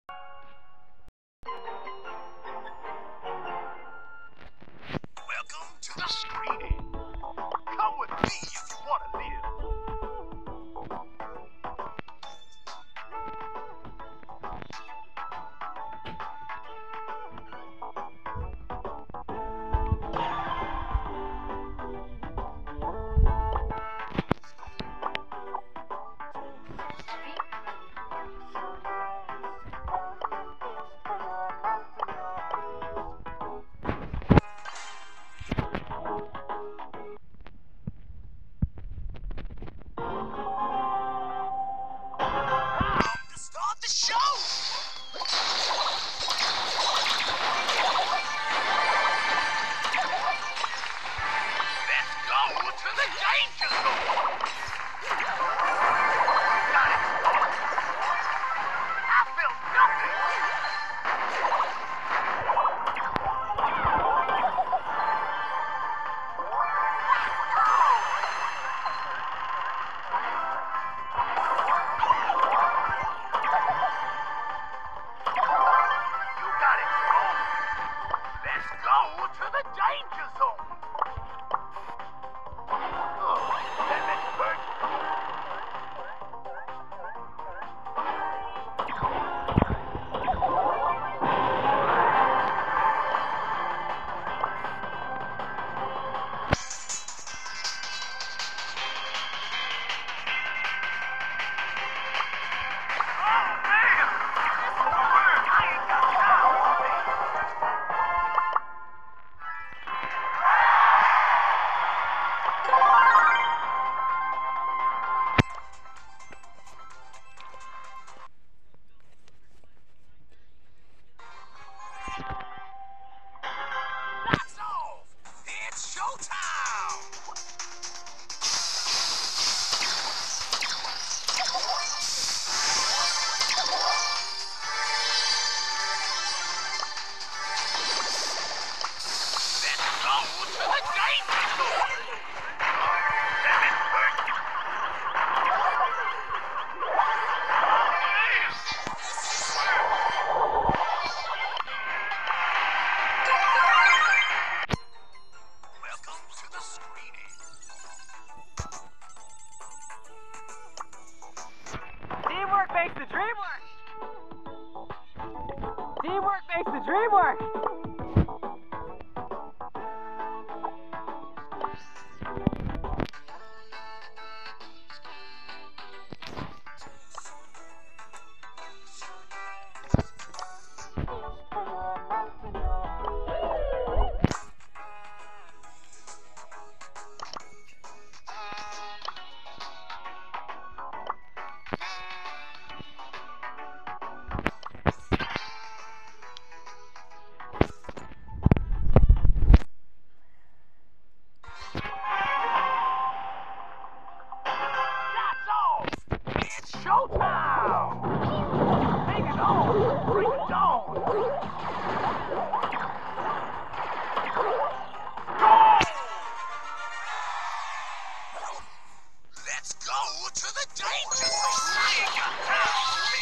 Welcome to the screening. Come with me if you want to live. Start the show! Let's go to the danger zone! Got it! I felt nothing! To the danger zone! That's all! It's showtime! Let's go to the danger zone! Welcome to the screening. Teamwork makes the dream work! Teamwork makes the dream work! That's all! It's showtime! Take it on! Bring it on! Let's go to the danger zone! I ain't got time for me!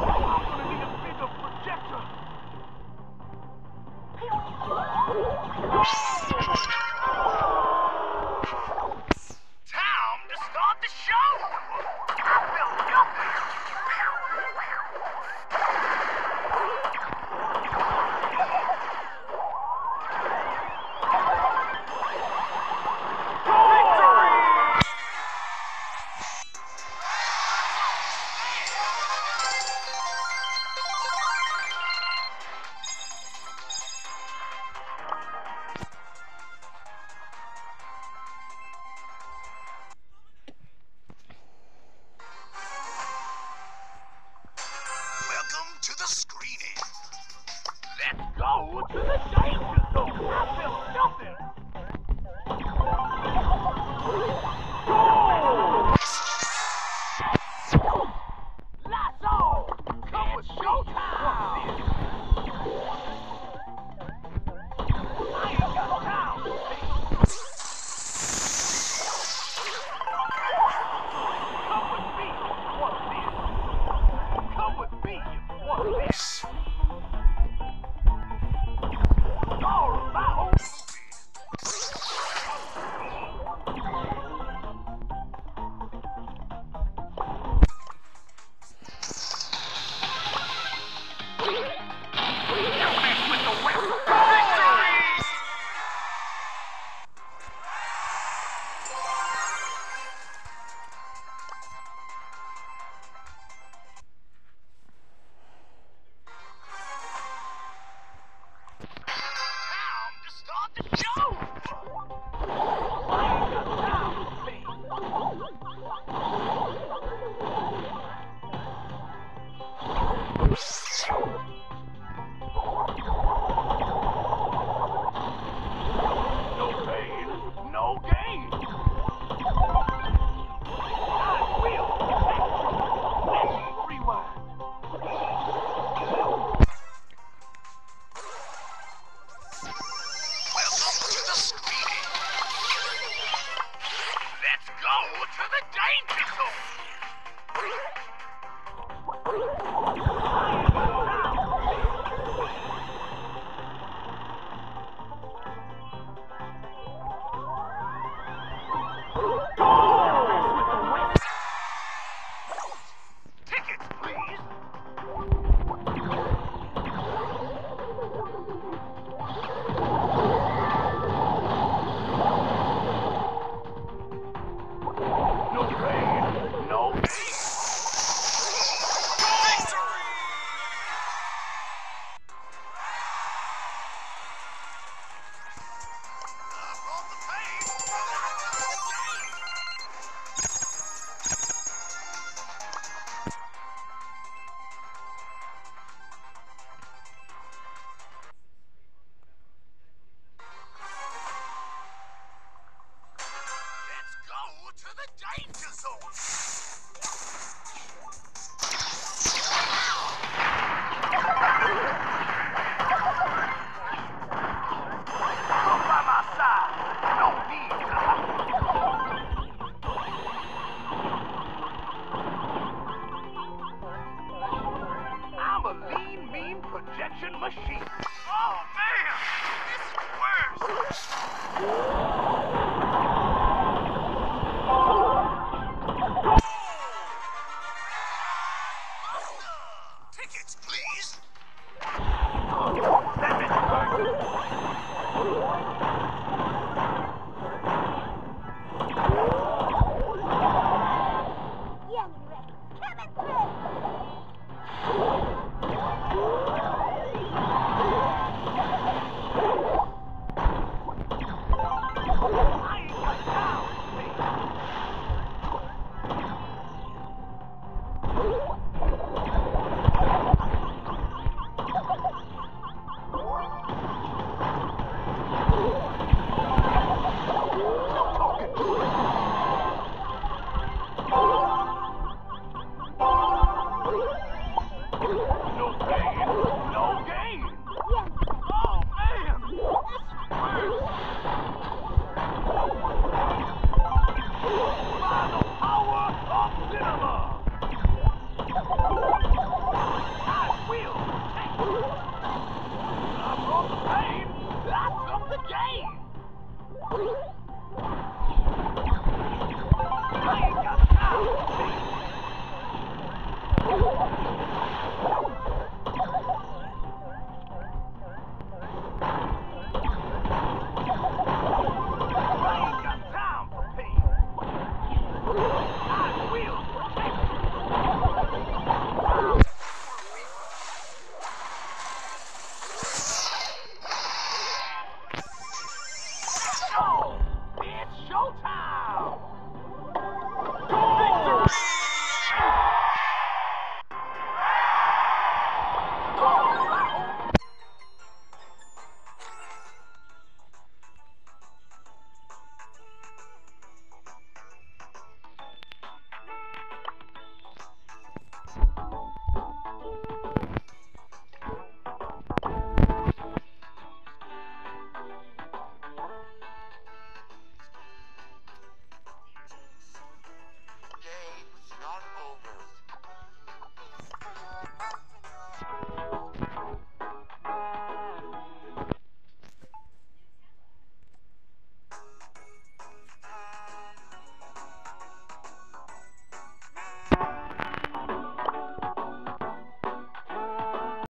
I'm gonna need a bigger projector! Time to start the show! I felt No pain, no gain. I will rewind. Welcome to the speedy. Let's go to the danger zone. Tickets, please. No pain, no gain. Victory! I brought the pain. Let's go to the danger zone. Come by my side. No need to I'm a lean, mean projection machine. Oh, man! This is worse. Tickets, please. That bitch Young and Rex, coming through! I ain't got time. No pain, no gain. Oh, man! This works. By the power of cinema. I will take it. I brought the pain. I took the gain. I ain't got time. I ain't got time for pain. I will protect you.